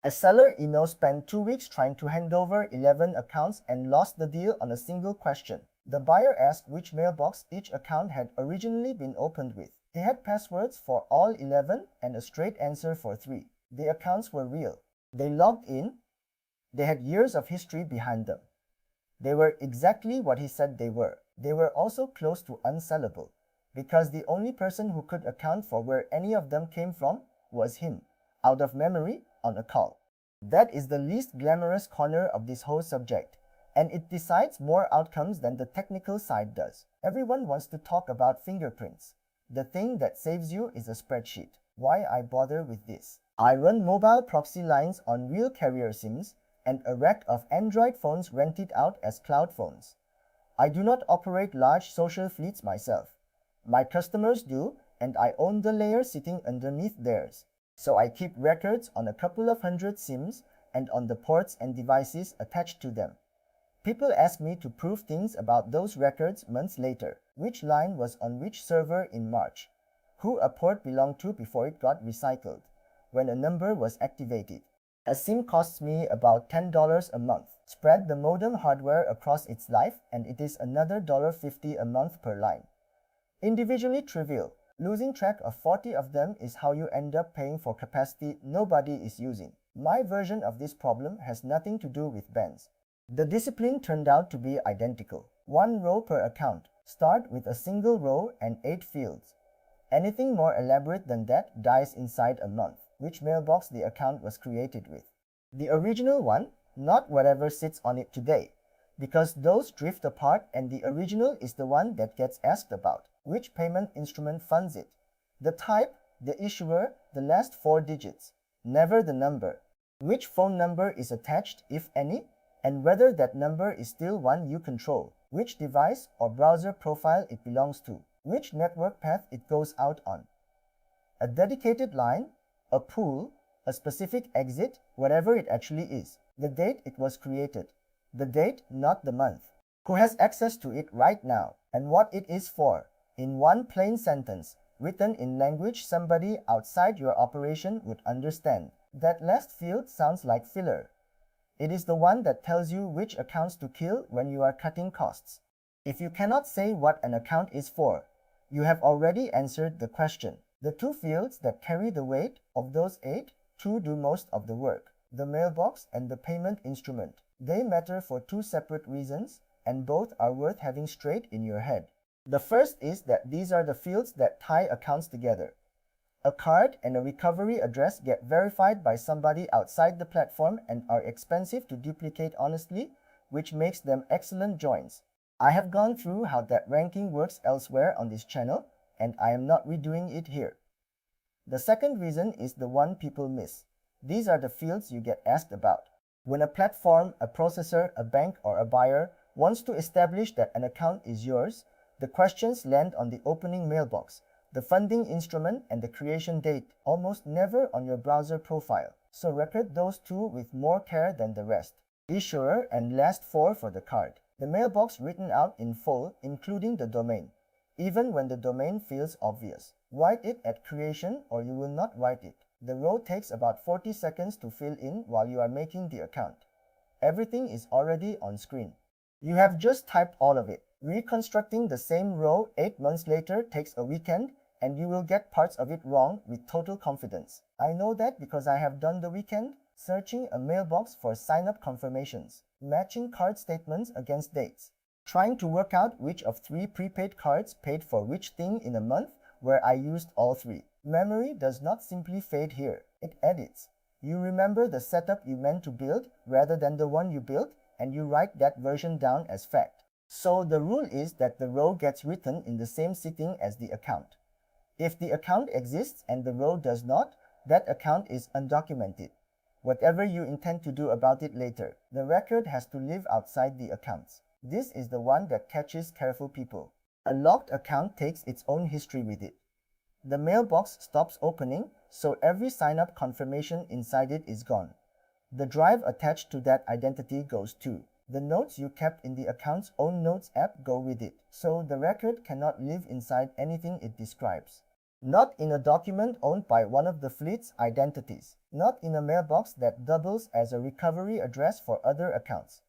A seller email spent 2 weeks trying to hand over 11 accounts and lost the deal on a single question. The buyer asked which mailbox each account had originally been opened with. He had passwords for all 11 and a straight answer for 3. The accounts were real. They logged in. They had years of history behind them. They were exactly what he said they were. They were also close to unsellable, because the only person who could account for where any of them came from was him, out of memory, on a call. That is the least glamorous corner of this whole subject, and it decides more outcomes than the technical side does. Everyone wants to talk about fingerprints. The thing that saves you is a spreadsheet. Why I bother with this? I run mobile proxy lines on real carrier SIMs and a rack of Android phones rented out as cloud phones. I do not operate large social fleets myself. My customers do, and I own the layer sitting underneath theirs. So I keep records on a couple of hundred SIMs and on the ports and devices attached to them. People ask me to prove things about those records months later. Which line was on which server in March? Who a port belonged to before it got recycled? When a number was activated? A SIM costs me about $10 a month. Spread the modem hardware across its life and it is another $50 a month per line. Individually trivial. Losing track of 40 of them is how you end up paying for capacity nobody is using. My version of this problem has nothing to do with bands. The discipline turned out to be identical. 1 row per account. Start with a single row and 8 fields. Anything more elaborate than that dies inside a month. Which mailbox the account was created with. The original one, not whatever sits on it today, because those drift apart and the original is the one that gets asked about. Which payment instrument funds it? The type, the issuer, the last 4 digits, never the number. Which phone number is attached, if any, and whether that number is still one you control. Which device or browser profile it belongs to. Which network path it goes out on. A dedicated line, a pool, a specific exit, whatever it actually is. The date it was created. The date, not the month. Who has access to it right now, and what it is for. In one plain sentence, written in language somebody outside your operation would understand. That last field sounds like filler. It is the one that tells you which accounts to kill when you are cutting costs. If you cannot say what an account is for, you have already answered the question. The 2 fields that carry the weight of those 8, 2 do most of the work. The mailbox and the payment instrument. They matter for 2 separate reasons, and both are worth having straight in your head. The first is that these are the fields that tie accounts together. A card and a recovery address get verified by somebody outside the platform and are expensive to duplicate honestly, which makes them excellent joins. I have gone through how that ranking works elsewhere on this channel, and I am not redoing it here. The second reason is the one people miss. These are the fields you get asked about. When a platform, a processor, a bank, or a buyer wants to establish that an account is yours, the questions land on the opening mailbox, the funding instrument, and the creation date, almost never on your browser profile. So record those 2 with more care than the rest. Issuer and last 4 for the card. The mailbox written out in full, including the domain. Even when the domain feels obvious. Write it at creation or you will not write it. The row takes about 40 seconds to fill in while you are making the account. Everything is already on screen. You have just typed all of it. Reconstructing the same row 8 months later takes a weekend and you will get parts of it wrong with total confidence. I know that because I have done the weekend searching a mailbox for sign-up confirmations, matching card statements against dates, trying to work out which of 3 prepaid cards paid for which thing in a month where I used all 3. Memory does not simply fade here, it edits. You remember the setup you meant to build rather than the one you built, and you write that version down as fact. So the rule is that the row gets written in the same sitting as the account. If the account exists and the row does not, that account is undocumented. Whatever you intend to do about it later, the record has to live outside the accounts. This is the one that catches careful people. A locked account takes its own history with it. The mailbox stops opening, so every sign-up confirmation inside it is gone. The drive attached to that identity goes too. The notes you kept in the account's own notes app go with it, so the record cannot live inside anything it describes. Not in a document owned by one of the fleet's identities. Not in a mailbox that doubles as a recovery address for other accounts.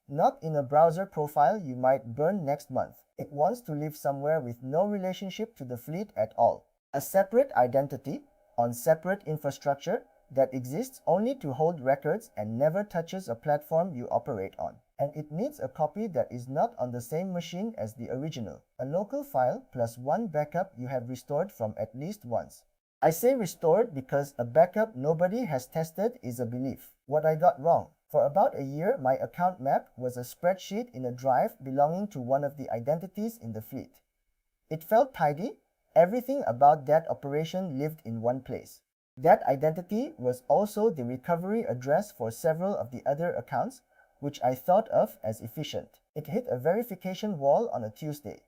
Not in a browser profile you might burn next month. It wants to live somewhere with no relationship to the fleet at all. A separate identity on separate infrastructure that exists only to hold records and never touches a platform you operate on. And it needs a copy that is not on the same machine as the original. A local file plus one backup you have restored from at least once. I say restored because a backup nobody has tested is a belief. What I got wrong. For about a year, my account map was a spreadsheet in a drive belonging to one of the identities in the fleet. It felt tidy. Everything about that operation lived in one place. That identity was also the recovery address for several of the other accounts, which I thought of as efficient. It hit a verification wall on a Tuesday.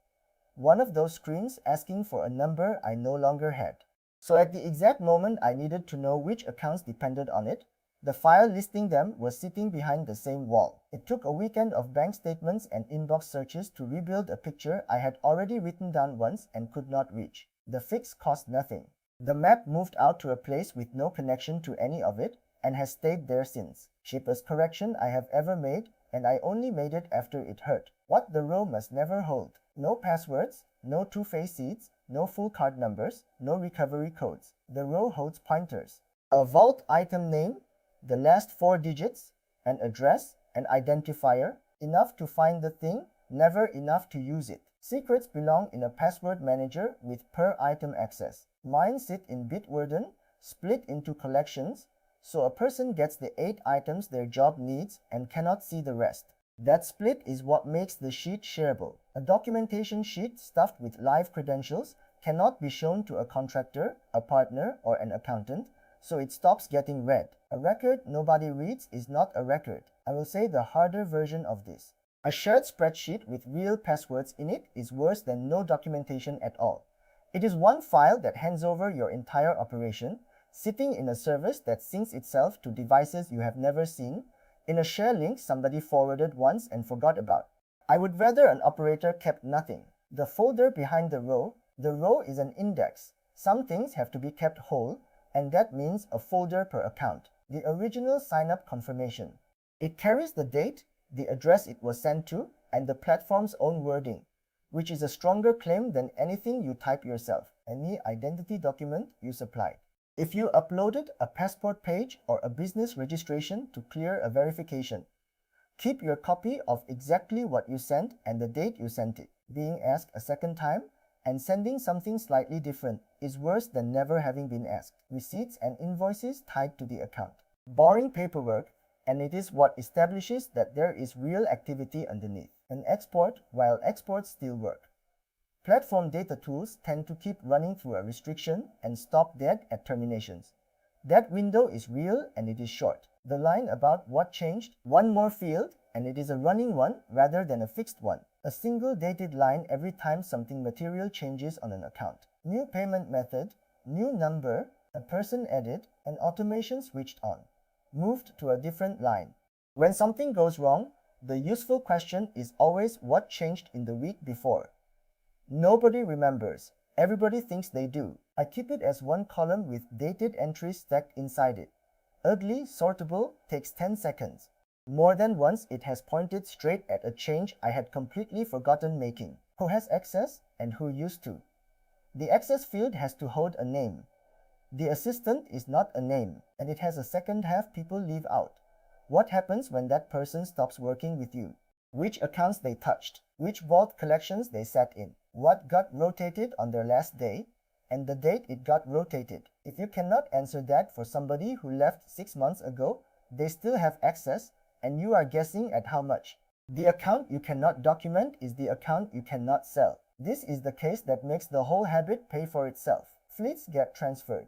One of those screens asking for a number I no longer had. So at the exact moment I needed to know which accounts depended on it, the file listing them was sitting behind the same wall. It took a weekend of bank statements and inbox searches to rebuild a picture I had already written down once and could not reach. The fix cost nothing. The map moved out to a place with no connection to any of it and has stayed there since. Cheapest correction I have ever made, and I only made it after it hurt. What the row must never hold. No passwords, no two-phase seeds, no full card numbers, no recovery codes. The row holds pointers. A vault item name, the last 4 digits, an address, an identifier, enough to find the thing, never enough to use it. Secrets belong in a password manager with per item access. Mine sit in Bitwarden, split into collections, so a person gets the 8 items their job needs and cannot see the rest. That split is what makes the sheet shareable. A documentation sheet stuffed with live credentials cannot be shown to a contractor, a partner, or an accountant, so it stops getting read. A record nobody reads is not a record. I will say the harder version of this. A shared spreadsheet with real passwords in it is worse than no documentation at all. It is one file that hands over your entire operation, sitting in a service that syncs itself to devices you have never seen, in a share link somebody forwarded once and forgot about. I would rather an operator kept nothing. The folder behind the row is an index. Some things have to be kept whole, and that means a folder per account. The original sign-up confirmation. It carries the date, the address it was sent to, and the platform's own wording, which is a stronger claim than anything you type yourself, any identity document you supplied. If you uploaded a passport page or a business registration to clear a verification, keep your copy of exactly what you sent and the date you sent it. Being asked a second time and sending something slightly different is worse than never having been asked. Receipts and invoices tied to the account. Boring paperwork, and it is what establishes that there is real activity underneath. An export while exports still work. Platform data tools tend to keep running through a restriction and stop dead at terminations. That window is real and it is short. The line about what changed, one more field, and it is a running one rather than a fixed one. A single dated line every time something material changes on an account. New payment method, new number, a person added, and automation switched on. Moved to a different line. When something goes wrong, the useful question is always what changed in the week before. Nobody remembers. Everybody thinks they do. I keep it as one column with dated entries stacked inside it. Ugly, sortable, takes 10 seconds. More than once it has pointed straight at a change I had completely forgotten making. Who has access and who used to? The access field has to hold a name. The assistant is not a name, and it has a second half people leave out. What happens when that person stops working with you? Which accounts they touched? Which vault collections they sat in? What got rotated on their last day? And the date it got rotated. If you cannot answer that for somebody who left 6 months ago, they still have access, and you are guessing at how much. The account you cannot document is the account you cannot sell. This is the case that makes the whole habit pay for itself. Fleets get transferred.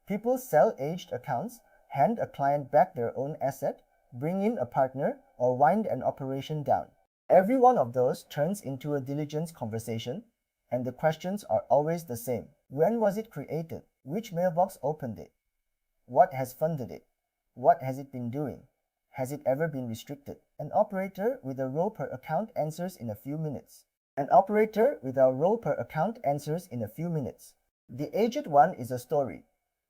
People sell aged accounts, hand a client back their own asset, bring in a partner, or wind an operation down. Every one of those turns into a diligence conversation, and the questions are always the same. When was it created? Which mailbox opened it? What has funded it? What has it been doing? Has it ever been restricted? An operator with a row per account answers in a few minutes. An operator with a row per account answers in a few minutes. The aged one is a story.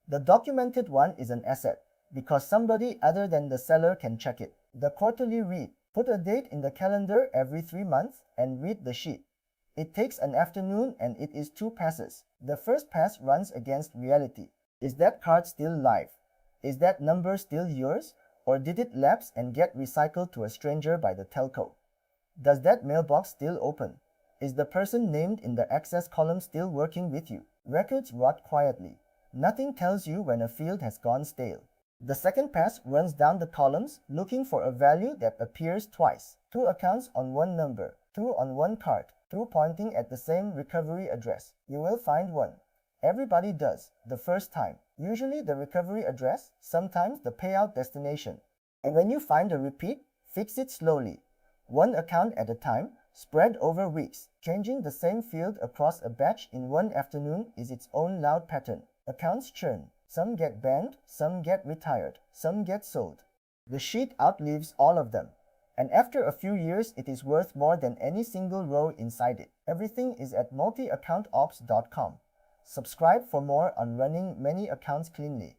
The documented one is an asset, because somebody other than the seller can check it. The quarterly read. Put a date in the calendar every 3 months and read the sheet. It takes an afternoon and it is 2 passes. The first pass runs against reality. Is that card still live? Is that number still yours? Or did it lapse and get recycled to a stranger by the telco? Does that mailbox still open? Is the person named in the access column still working with you? Records rot quietly. Nothing tells you when a field has gone stale. The second pass runs down the columns looking for a value that appears twice. 2 accounts on one number, 2 on one card, 2 pointing at the same recovery address. You will find one. Everybody does, the first time. Usually the recovery address, sometimes the payout destination. And when you find a repeat, fix it slowly. 1 account at a time, spread over weeks. Changing the same field across a batch in one afternoon is its own loud pattern. Accounts churn. Some get banned, some get retired, some get sold. The sheet outlives all of them. And after a few years, it is worth more than any single row inside it. Everything is at multiaccountops.com. Subscribe for more on running many accounts cleanly.